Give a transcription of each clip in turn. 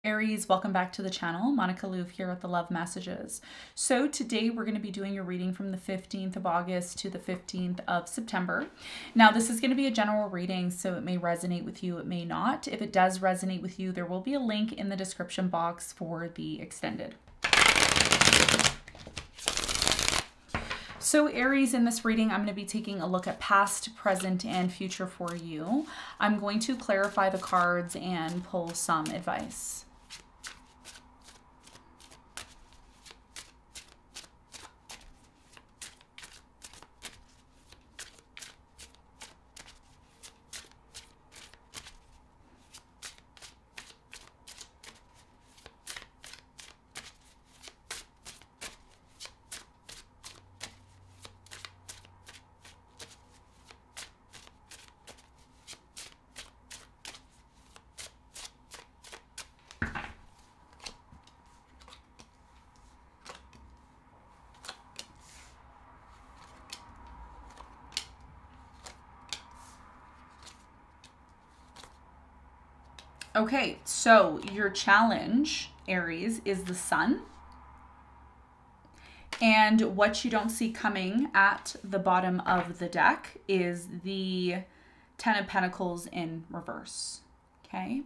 Aries, welcome back to the channel. Monica Louv here with the Love Messages. So today we're going to be doing your reading from the 15th of August to the 15th of September. Now this is going to be a general reading, so it may resonate with you, it may not. If it does resonate with you, there will be a link in the description box for the extended. So Aries, in this reading, I'm going to be taking a look at past, present, and future for you. I'm going to clarify the cards and pull some advice. Okay, so your challenge, Aries, is the Sun. And what you don't see coming at the bottom of the deck is the Ten of Pentacles in reverse, okay?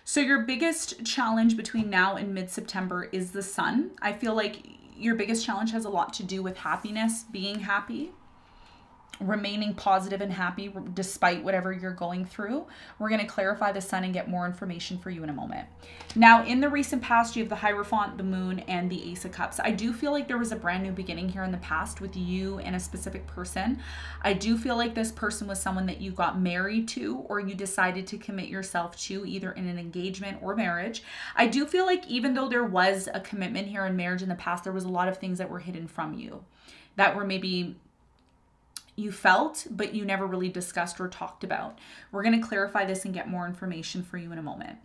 So your biggest challenge between now and mid-September is the Sun. I feel like your biggest challenge has a lot to do with happiness, being happy, remaining positive and happy despite whatever you're going through. We're going to clarify the Sun and get more information for you in a moment. Now, in the recent past, you have the Hierophant, the Moon, and the Ace of Cups. I do feel like there was a brand new beginning here in the past with you and a specific person. I do feel like this person was someone that you got married to, or you decided to commit yourself to, either in an engagement or marriage. I do feel like even though there was a commitment here in marriage in the past, there was a lot of things that were hidden from you that were maybe you felt, but you never really discussed or talked about. We're going to clarify this and get more information for you in a moment.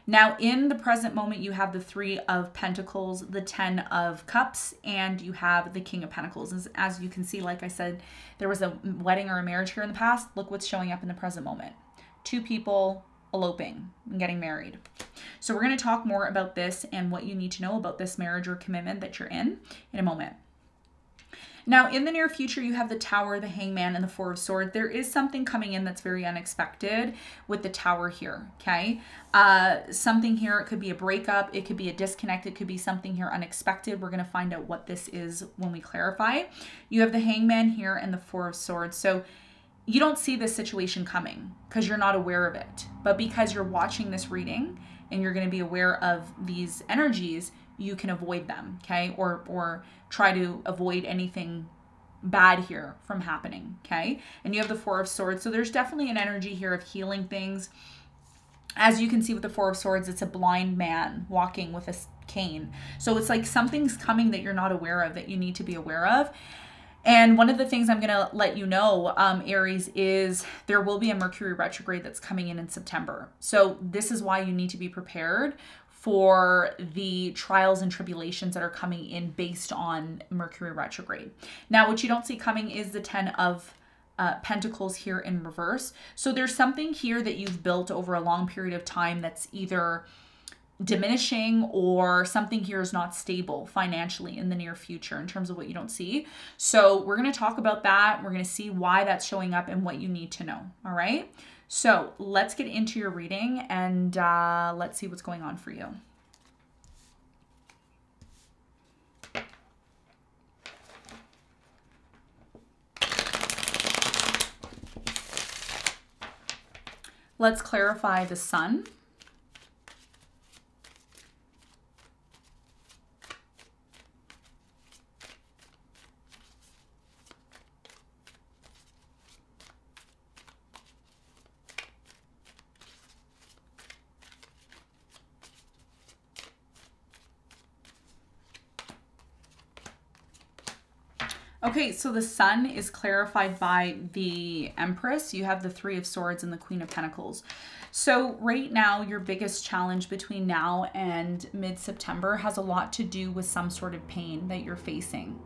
Now, in the present moment, you have the Three of Pentacles, the Ten of Cups, and you have the King of Pentacles. As you can see, like I said, there was a wedding or a marriage here in the past. Look what's showing up in the present moment. Two people eloping and getting married. So we're going to talk more about this and what you need to know about this marriage or commitment that you're in a moment. Now, in the near future, you have the Tower, the Hangman, and the Four of Swords. There is something coming in that's very unexpected with the Tower here, okay? Something here, it could be a breakup, it could be a disconnect, it could be something here unexpected. We're going to find out what this is when we clarify. You have the Hangman here and the Four of Swords. So you don't see this situation coming because you're not aware of it. But because you're watching this reading and you're going to be aware of these energies, you can avoid them, okay? Or try to avoid anything bad here from happening, okay? And you have the Four of Swords. So there's definitely an energy here of healing things. As you can see with the Four of Swords, it's a blind man walking with a cane. So it's like something's coming that you're not aware of, that you need to be aware of. And one of the things I'm going to let you know, Aries, is there will be a Mercury retrograde that's coming in September. So this is why you need to be prepared for the trials and tribulations that are coming in based on Mercury retrograde. Now, what you don't see coming is the Ten of Pentacles here in reverse. So there's something here that you've built over a long period of time that's either diminishing, or something here is not stable financially in the near future in terms of what you don't see. So we're going to talk about that. We're going to see why that's showing up and what you need to know. All right. So let's get into your reading and let's see what's going on for you. Let's clarify the Sun. Okay, so the Sun is clarified by the Empress. You have the Three of Swords and the Queen of Pentacles. So right now, your biggest challenge between now and mid-September has a lot to do with some sort of pain that you're facing.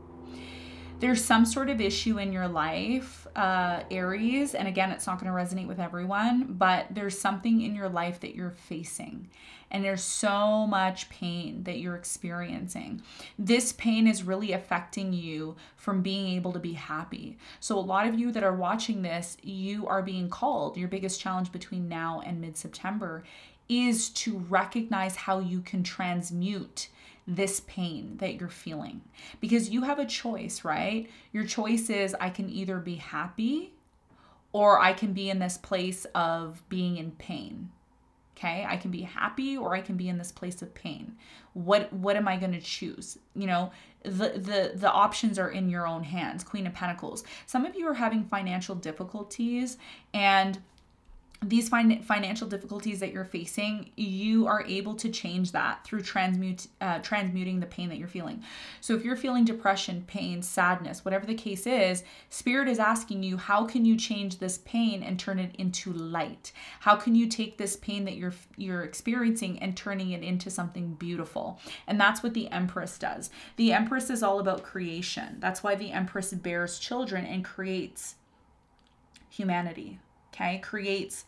There's some sort of issue in your life, Aries, and again, it's not going to resonate with everyone, but there's something in your life that you're facing, and there's so much pain that you're experiencing. This pain is really affecting you from being able to be happy. So a lot of you that are watching this, you are being called. Your biggest challenge between now and mid-September is to recognize how you can transmute this pain that you're feeling, because you have a choice, right? Your choice is, I can either be happy or I can be in this place of being in pain. Okay, I can be happy or I can be in this place of pain. What am I going to choose? You know, the options are in your own hands. Queen of Pentacles. Some of you are having financial difficulties, and these financial difficulties that you're facing, you are able to change that through transmuting the pain that you're feeling. So if you're feeling depression, pain, sadness, whatever the case is, Spirit is asking you, how can you change this pain and turn it into light? How can you take this pain that you're experiencing and turning it into something beautiful? And that's what the Empress does. The Empress is all about creation. That's why the Empress bears children and creates humanity. Okay, creates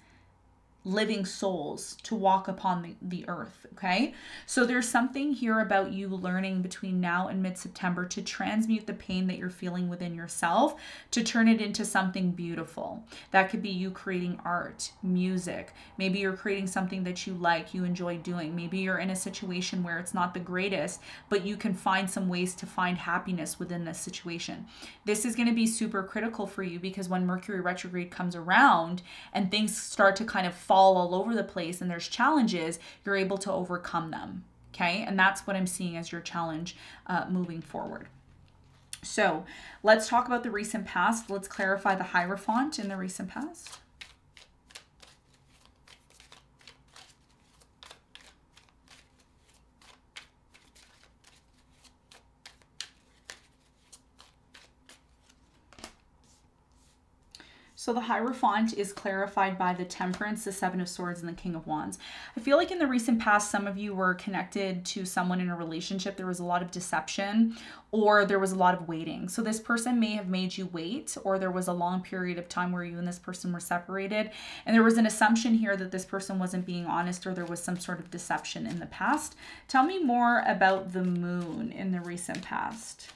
living souls to walk upon the earth. Okay, so there's something here about you learning between now and mid-September to transmute the pain that you're feeling within yourself to turn it into something beautiful. That could be you creating art, music. Maybe you're creating something that you like, you enjoy doing. Maybe you're in a situation where it's not the greatest, but you can find some ways to find happiness within this situation. This is going to be super critical for you, because when Mercury retrograde comes around and things start to kind of fall all over the place and there's challenges, you're able to overcome them. Okay, and that's what I'm seeing as your challenge moving forward. So let's talk about the recent past. Let's clarify the Hierophant in the recent past. So the Hierophant is clarified by the Temperance, the Seven of Swords, and the King of Wands. I feel like in the recent past, some of you were connected to someone in a relationship. There was a lot of deception, or there was a lot of waiting. So this person may have made you wait, or there was a long period of time where you and this person were separated. And there was an assumption here that this person wasn't being honest, or there was some sort of deception in the past. Tell me more about the Moon in the recent past.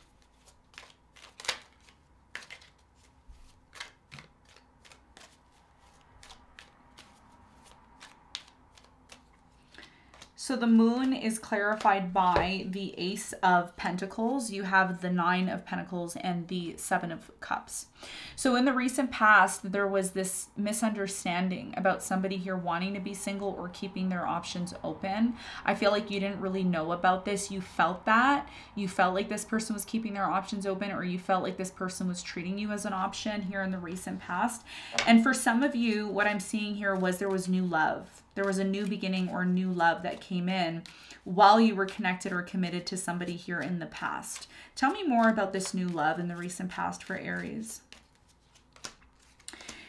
So the Moon is clarified by the Ace of Pentacles. You have the Nine of Pentacles and the Seven of Cups. So in the recent past, there was this misunderstanding about somebody here wanting to be single or keeping their options open. I feel like you didn't really know about this. You felt that. You felt like this person was keeping their options open, or you felt like this person was treating you as an option here in the recent past. And for some of you, what I'm seeing here was there was new love. There was a new beginning or new love that came in while you were connected or committed to somebody here in the past. Tell me more about this new love in the recent past for Aries.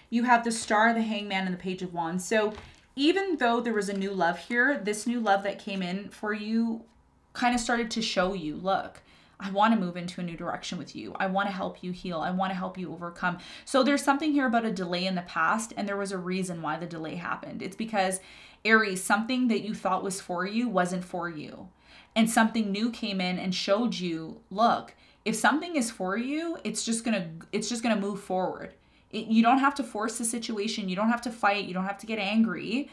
You have the Star, the Hangman, and the Page of Wands. So even though there was a new love here, this new love that came in for you kind of started to show you, look, I want to move into a new direction with you. I want to help you heal. I want to help you overcome. So there's something here about a delay in the past, and there was a reason why the delay happened. It's because, Aries, something that you thought was for you wasn't for you. And something new came in and showed you, look, if something is for you, it's just gonna move forward. You don't have to force the situation. You don't have to fight. You don't have to get angry.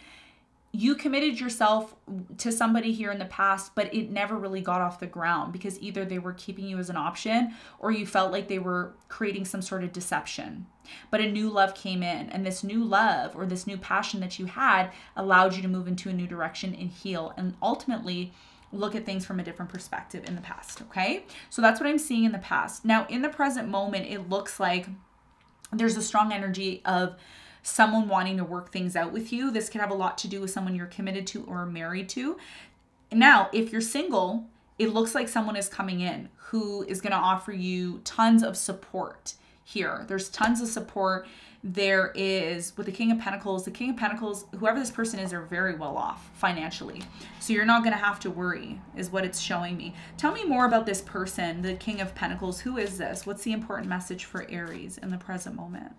You committed yourself to somebody here in the past, but it never really got off the ground because either they were keeping you as an option or you felt like they were creating some sort of deception. But a new love came in, and this new love or this new passion that you had allowed you to move into a new direction and heal and ultimately look at things from a different perspective in the past, okay? So that's what I'm seeing in the past. Now, in the present moment, it looks like there's a strong energy of someone wanting to work things out with you. This can have a lot to do with someone you're committed to or married to. Now, if you're single, it looks like someone is coming in who is going to offer you tons of support here. There's tons of support. There is, with the King of Pentacles, whoever this person is, are very well off financially. So you're not going to have to worry, is what it's showing me. Tell me more about this person, the King of Pentacles. Who is this? What's the important message for Aries in the present moment?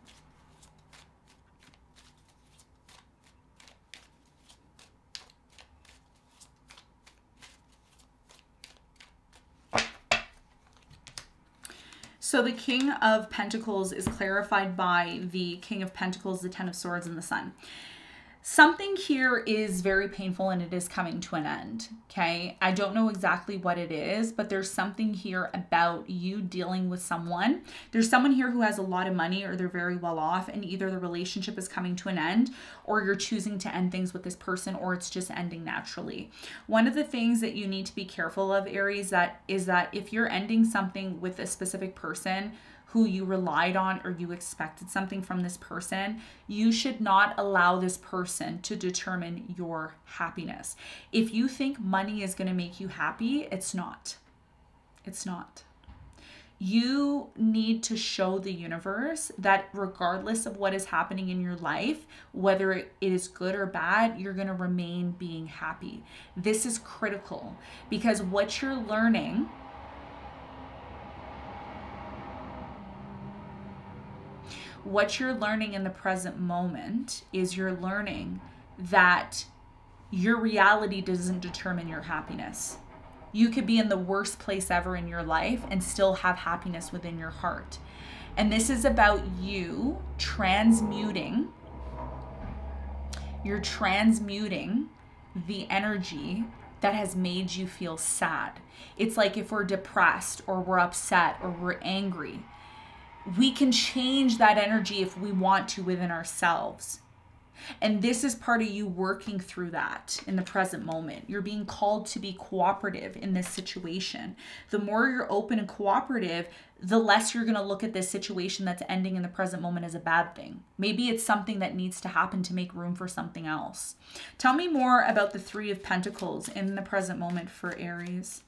So the King of Pentacles is clarified by the King of Pentacles, the Ten of Swords, and the Sun. Something here is very painful and it is coming to an end, okay? I don't know exactly what it is, but there's something here about you dealing with someone. There's someone here who has a lot of money or they're very well off, and either the relationship is coming to an end or you're choosing to end things with this person, or it's just ending naturally. One of the things that you need to be careful of, Aries, is that if you're ending something with a specific person who you relied on or you expected something from this person, you should not allow this person to determine your happiness. If you think money is going to make you happy, it's not. It's not. You need to show the universe that regardless of what is happening in your life, whether it is good or bad, you're going to remain being happy. This is critical because what you're learning in the present moment is you're learning that your reality doesn't determine your happiness. You could be in the worst place ever in your life and still have happiness within your heart. And this is about you transmuting. You're transmuting the energy that has made you feel sad. It's like if we're depressed or we're upset or we're angry, we can change that energy if we want to within ourselves. And this is part of you working through that in the present moment. You're being called to be cooperative in this situation. The more you're open and cooperative, the less you're going to look at this situation that's ending in the present moment as a bad thing. Maybe it's something that needs to happen to make room for something else. Tell me more about the Three of Pentacles in the present moment for Aries.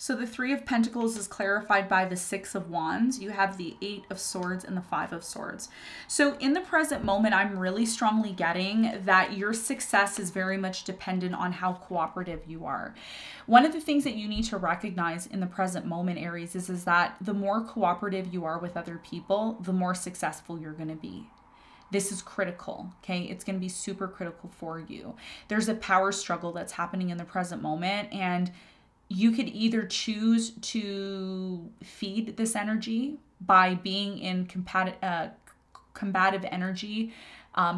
So the Three of Pentacles is clarified by the Six of Wands. You have the Eight of Swords and the Five of Swords. So in the present moment, I'm really strongly getting that your success is very much dependent on how cooperative you are. One of the things that you need to recognize in the present moment, Aries, is that the more cooperative you are with other people, the more successful you're going to be. This is critical, okay? It's going to be super critical for you. There's a power struggle that's happening in the present moment, and you could either choose to feed this energy by being in combative energy,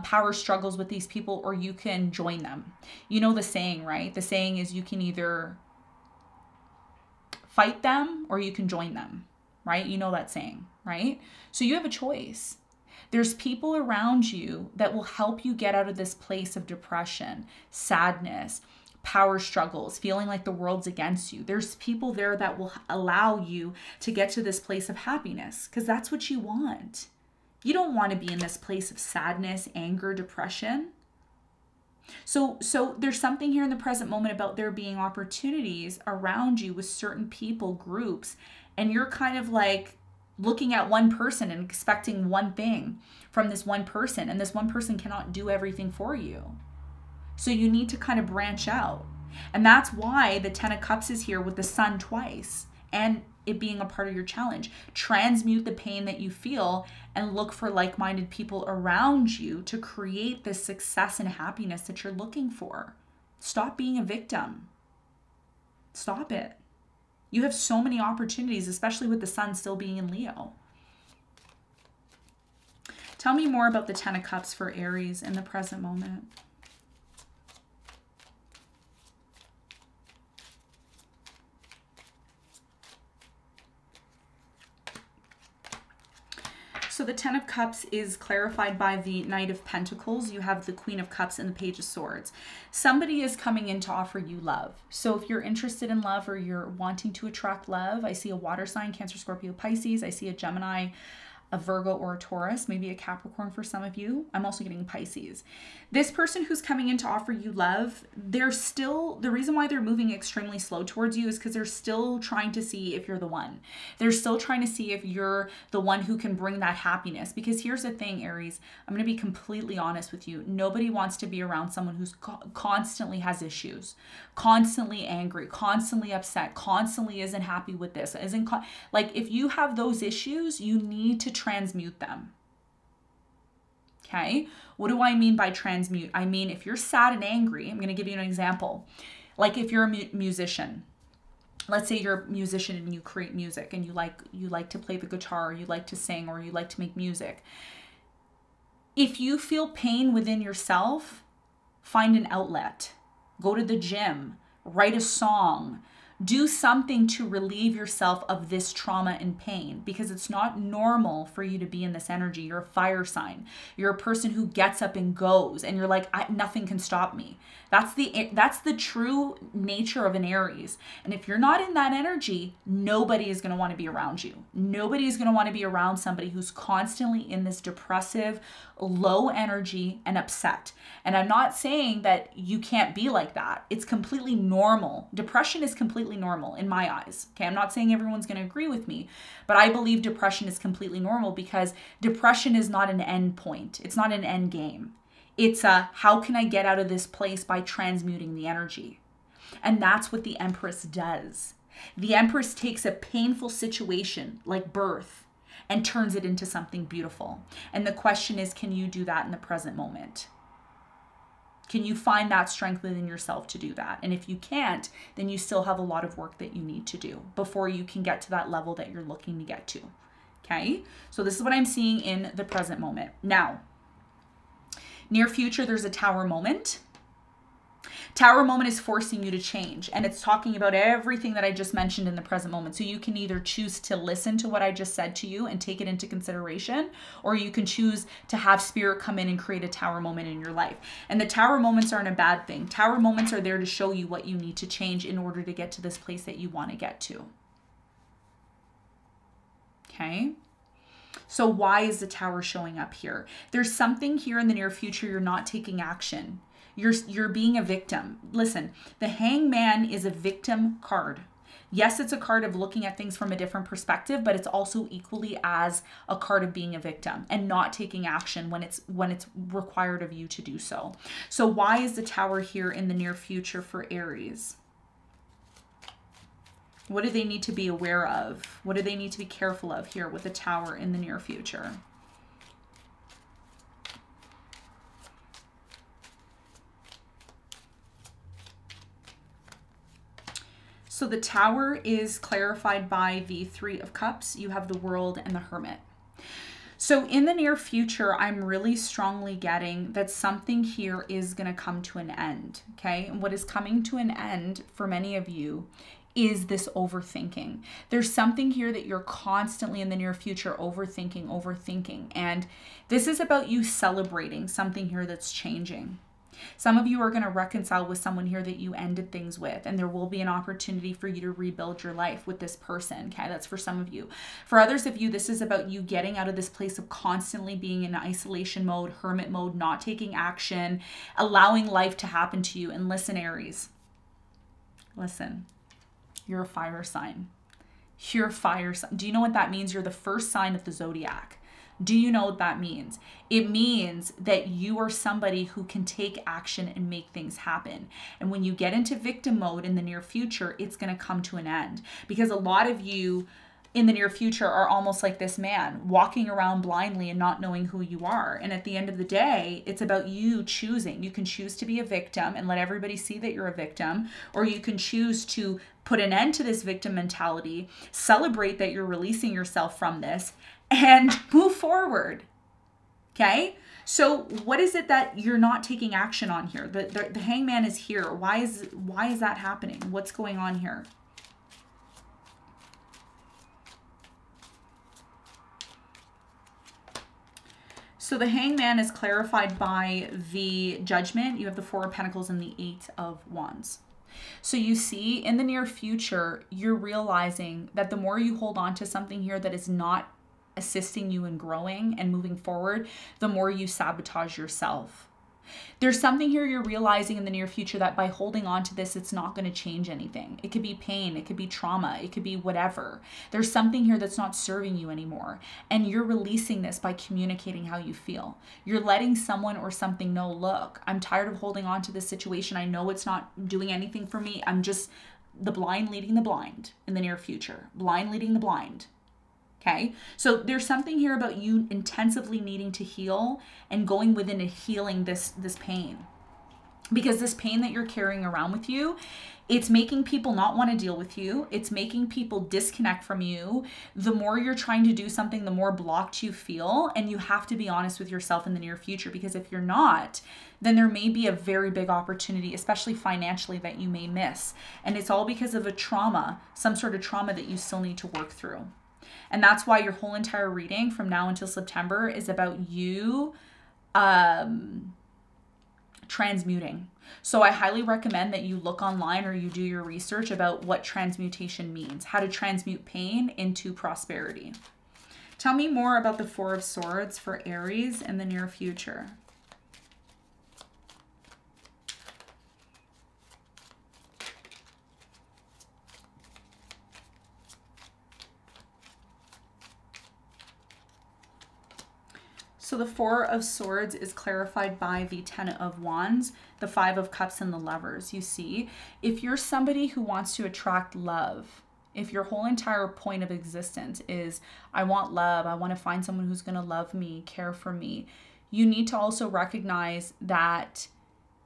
power struggles with these people, or you can join them. You know the saying, right? The saying is you can either fight them or you can join them, right? You know that saying, right? So you have a choice. There's people around you that will help you get out of this place of depression, sadness, power struggles, feeling like the world's against you. There's people there that will allow you to get to this place of happiness because that's what you want. You don't want to be in this place of sadness, anger, depression. So there's something here in the present moment about there being opportunities around you with certain people, groups, and you're kind of like looking at one person and expecting one thing from this one person, and this one person cannot do everything for you. So you need to kind of branch out. And that's why the Ten of Cups is here with the Sun twice and it being a part of your challenge. Transmute the pain that you feel and look for like-minded people around you to create this success and happiness that you're looking for. Stop being a victim. Stop it. You have so many opportunities, especially with the Sun still being in Leo. Tell me more about the Ten of Cups for Aries in the present moment. So the Ten of Cups is clarified by the Knight of Pentacles. You have the Queen of Cups and the Page of Swords. Somebody is coming in to offer you love. So if you're interested in love or you're wanting to attract love, I see a water sign, Cancer, Scorpio, Pisces. I see a Gemini. a Virgo or a Taurus, maybe a Capricorn for some of you. I'm also getting Pisces. This person who's coming in to offer you love, they're still, the reason why they're moving extremely slow towards you is because they're still trying to see if you're the one. They're still trying to see if you're the one who can bring that happiness. Because here's the thing, Aries, I'm going to be completely honest with you. Nobody wants to be around someone who's constantly has issues, constantly angry, constantly upset, constantly isn't happy with this, like if you have those issues, you need to transmute them. Okay. What do I mean by transmute? I mean, if you're sad and angry, I'm going to give you an example. Like if you're a musician, let's say you're a musician and you create music and you like to play the guitar, you like to sing, or you like to make music. If you feel pain within yourself, find an outlet. Go to the gym, write a song, do something to relieve yourself of this trauma and pain, because it's not normal for you to be in this energy. You're a fire sign. You're a person who gets up and goes, and you're like, nothing can stop me. That's the true nature of an Aries. And if you're not in that energy, nobody is going to want to be around you. Nobody is going to want to be around somebody who's constantly in this depressive, low energy and upset. And I'm not saying that you can't be like that. It's completely normal. Depression is completely normal in my eyes. Okay, I'm not saying everyone's going to agree with me, but I believe depression is completely normal, because depression is not an end point. It's not an end game. It's how can I get out of this place by transmuting the energy? And that's what the Empress does. The Empress takes a painful situation like birth and turns it into something beautiful. And the question is, can you do that in the present moment? Can you find that strength within yourself to do that? And if you can't, then you still have a lot of work that you need to do before you can get to that level that you're looking to get to. Okay? So this is what I'm seeing in the present moment. Now, near future, there's a Tower moment. Tower moment is forcing you to change, and it's talking about everything that I just mentioned in the present moment. So you can either choose to listen to what I just said to you and take it into consideration, or you can choose to have spirit come in and create a Tower moment in your life. And the Tower moments aren't a bad thing. Tower moments are there to show you what you need to change in order to get to this place that you want to get to. Okay? So why is the Tower showing up here? There's something here in the near future you're not taking action. You're being a victim. Listen, the Hangman is a victim card. Yes, it's a card of looking at things from a different perspective, but it's also equally as a card of being a victim and not taking action when it's required of you to do so. So why is the Tower here in the near future for Aries? What do they need to be aware of? What do they need to be careful of here with the Tower in the near future? So the Tower is clarified by the Three of Cups. You have the World and the Hermit. So in the near future, I'm really strongly getting that something here is going to come to an end. Okay. And what is coming to an end for many of you is this overthinking. There's something here that you're constantly in the near future overthinking. And this is about you celebrating something here that's changing. Some of you are going to reconcile with someone here that you ended things with, and there will be an opportunity for you to rebuild your life with this person. Okay, that's for some of you. For others of you, this is about you getting out of this place of constantly being in isolation mode, hermit mode, not taking action, allowing life to happen to you. And listen, Aries, listen, you're a fire sign. You're a fire sign. Do you know what that means? You're the first sign of the zodiac. Do you know what that means? It means that you are somebody who can take action and make things happen. And when you get into victim mode in the near future, it's going to come to an end. Because a lot of you in the near future are almost like this man, walking around blindly and not knowing who you are. And at the end of the day, it's about you choosing. You can choose to be a victim and let everybody see that you're a victim, or you can choose to put an end to this victim mentality, celebrate that you're releasing yourself from this, and move forward. Okay? So what is it that you're not taking action on here? The Hangman is here. Why is that happening? What's going on here? So the Hangman is clarified by the Judgment. You have the Four of Pentacles and the Eight of Wands. So you see, in the near future, you're realizing that the more you hold on to something here that is not assisting you in growing and moving forward, the more you sabotage yourself. There's something here you're realizing in the near future that by holding on to this, it's not going to change anything. It could be pain, it could be trauma, it could be whatever. There's something here that's not serving you anymore. And you're releasing this by communicating how you feel. You're letting someone or something know, look, I'm tired of holding on to this situation. I know it's not doing anything for me. I'm just the blind leading the blind in the near future. Blind leading the blind. Okay, so there's something here about you intensively needing to heal and going within and healing this pain. Because this pain that you're carrying around with you, it's making people not want to deal with you. It's making people disconnect from you. The more you're trying to do something, the more blocked you feel. And you have to be honest with yourself in the near future, because if you're not, then there may be a very big opportunity, especially financially, that you may miss. And it's all because of a trauma, some sort of trauma that you still need to work through. And that's why your whole entire reading from now until September is about you transmuting. So I highly recommend that you look online or you do your research about what transmutation means, how to transmute pain into prosperity. Tell me more about the Four of Swords for Aries in the near future. So the Four of Swords is clarified by the Ten of Wands, the Five of Cups, and the Lovers. You see, if you're somebody who wants to attract love, if your whole entire point of existence is, I want love, I want to find someone who's going to love me, care for me, you need to also recognize that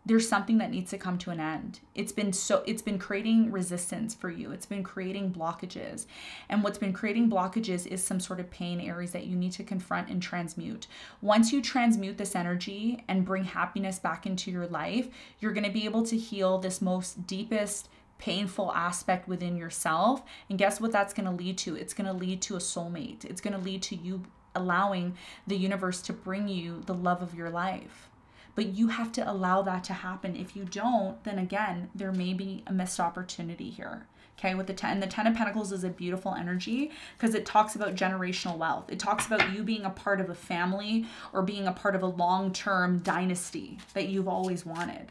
there's something that needs to come to an end. It's been creating resistance for you. It's been creating blockages. And what's been creating blockages is some sort of pain, Aries, that you need to confront and transmute. Once you transmute this energy and bring happiness back into your life, you're going to be able to heal this most deepest painful aspect within yourself. And guess what that's going to lead to? It's going to lead to a soulmate. It's going to lead to you allowing the universe to bring you the love of your life. But you have to allow that to happen. If you don't, then again, there may be a missed opportunity here. Okay, with the Ten of Pentacles is a beautiful energy because it talks about generational wealth. It talks about you being a part of a family or being a part of a long-term dynasty that you've always wanted.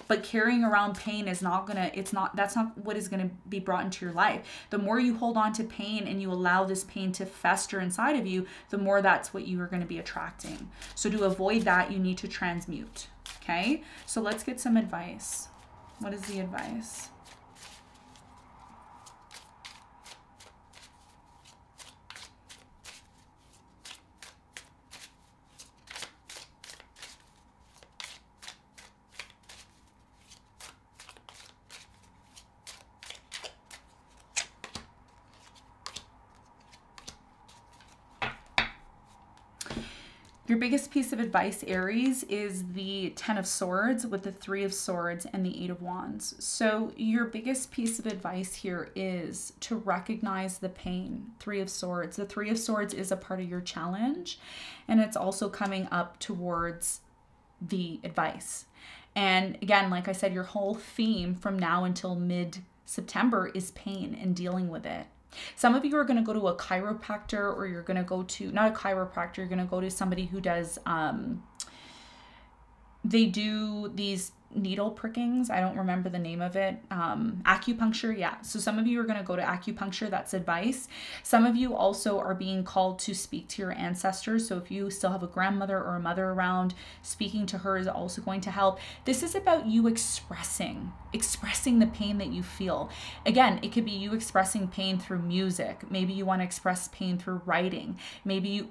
But carrying around pain is not gonna, that's not what is gonna be brought into your life. The more you hold on to pain and you allow this pain to fester inside of you, the more that's what you are gonna be attracting. So to avoid that, you need to transmute, okay? So let's get some advice. What is the advice? Your biggest piece of advice, Aries, is the Ten of Swords with the Three of Swords and the Eight of Wands. So your biggest piece of advice here is to recognize the pain. Three of Swords. The Three of Swords is a part of your challenge, and it's also coming up towards the advice. And again, like I said, your whole theme from now until mid-September is pain and dealing with it. Some of you are going to go to a chiropractor, or you're going to go to, not a chiropractor, you're going to go to somebody who does, they do these needle prickings. I don't remember the name of it. Acupuncture. Yeah. So some of you are going to go to acupuncture. That's advice. Some of you also are being called to speak to your ancestors. So if you still have a grandmother or a mother around, speaking to her is also going to help. This is about you expressing the pain that you feel. Again, it could be you expressing pain through music. Maybe you want to express pain through writing. Maybe you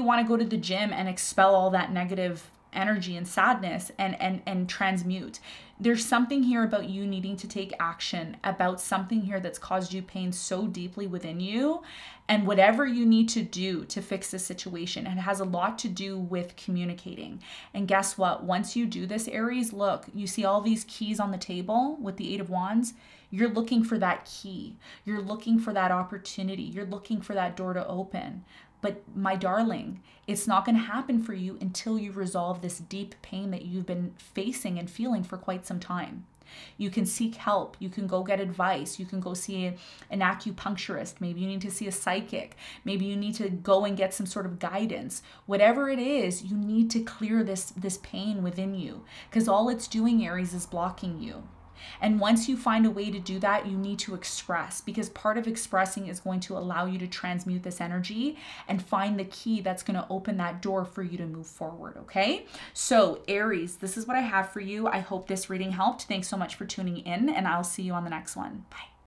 want to go to the gym and expel all that negative energy and sadness and transmute. There's something here about you needing to take action about something here that's caused you pain so deeply within you, and whatever you need to do to fix the situation. And it has a lot to do with communicating. And guess what? Once you do this, Aries, look, you see all these keys on the table with the Eight of Wands. You're looking for that key. You're looking for that opportunity. You're looking for that door to open. But my darling, it's not going to happen for you until you resolve this deep pain that you've been facing and feeling for quite some time. You can seek help. You can go get advice. You can go see an acupuncturist. Maybe you need to see a psychic. Maybe you need to go and get some sort of guidance. Whatever it is, you need to clear this pain within you, because all it's doing, Aries, is blocking you. And once you find a way to do that, you need to express, because part of expressing is going to allow you to transmute this energy and find the key that's going to open that door for you to move forward. Okay. So Aries, this is what I have for you. I hope this reading helped. Thanks so much for tuning in, and I'll see you on the next one. Bye.